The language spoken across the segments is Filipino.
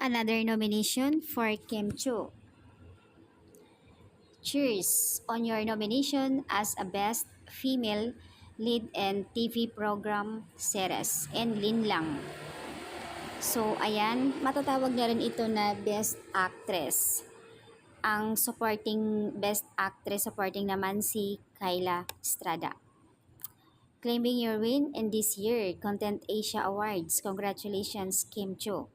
Another nomination for Kim Chu. Cheers on your nomination as a Best Female Lead in TV Program Series and Lin Lang. So ayan, matatawag na rin ito na Best Actress. Ang supporting Best Actress supporting naman si Kyla Estrada. Claiming your win in this year Content Asia Awards. Congratulations, Kim Chu.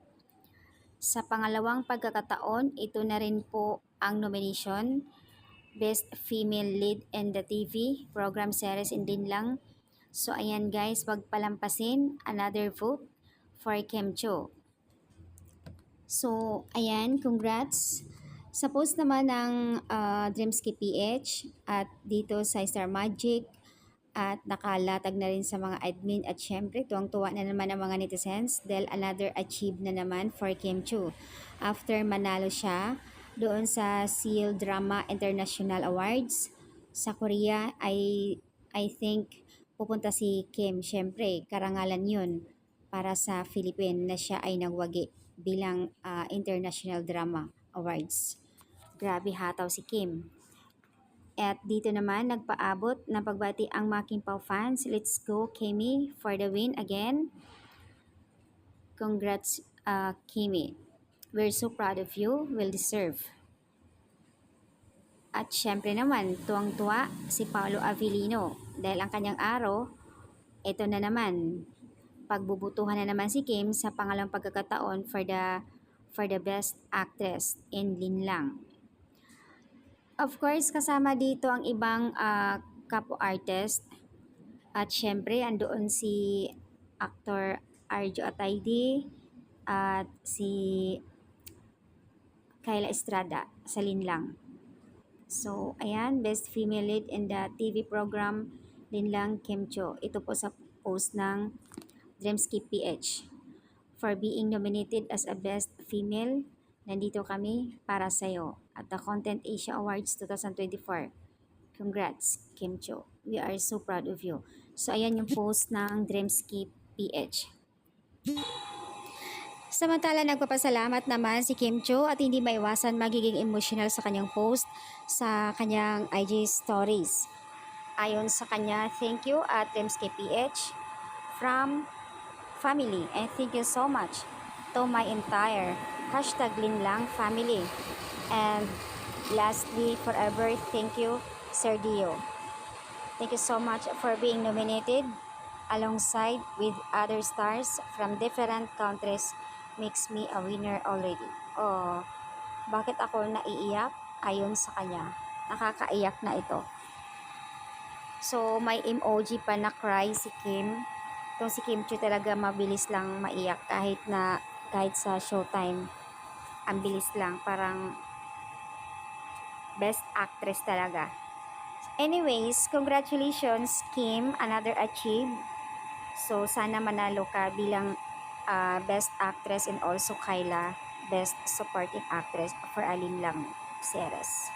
Sa pangalawang pagkakataon, ito na rin po ang nomination Best Female Lead in the TV Program Series in din lang. So ayan guys, wag palampasin, another vote for Kim Chu. So ayan, congrats. Sa post naman ng Dreamski PH at dito sa Star Magic at nakalatag na rin sa mga admin at syempre tuwang-tuwa na naman ang mga netizens dahil another achieve na naman for Kim Chu. After manalo siya doon sa Seoul Drama International Awards sa Korea, I think pupunta si Kim. Syempre, karangalan yun para sa Philippines na siya ay nagwagi bilang International Drama Awards. Grabe hataw si Kim. At dito naman, nagpaabot ng pagbati ang mga Kimpaw fans. Let's go, Kimi, for the win again. Congrats, Kimi. We're so proud of you. Well deserve. At syempre naman, tuwang-tuwa si Paolo Avellino dahil ang kanyang araw, ito na naman. Pagbubutuhan na naman si Kim sa pangalawang pagkakataon for the Best Actress in Lin Lang. Of course, kasama dito ang ibang kapo-artist. At syempre, andoon si actor Arjo Atayde at si Kyla Estrada sa Lin Lang. So, ayan, Best Female Lead in the TV program, Lin Lang, Kim Chu. Ito po sa post ng Dreamski PH. For being nominated as a Best Female, nandito kami para sa'yo at the Content Asia Awards 2024. Congrats, Kim Chu. We are so proud of you. So, ayan yung post ng Dreamski PH. Samantala, nagpapasalamat naman si Kim Chu at hindi maiwasan magiging emotional sa kanyang post sa kanyang IG stories. Ayon sa kanya, thank you at Dreamski PH from family and thank you so much to my entire #LinLang family. And lastly, forever, thank you, Sir Dio. Thank you so much for being nominated alongside with other stars from different countries. Makes me a winner already. Oh, bakit ako naiiyak? Ayon sa kanya, nakakaiyak na ito. So, may emoji pa na cry si Kim. Itong si Kim Chu talaga mabilis lang maiyak kahit sa showtime. Ang bilis lang, parang best actress talaga. Anyways, congratulations Kim, another achieve. So, sana manalo ka bilang Best Actress and also Kyla, Best Supporting Actress for Lin Lang series.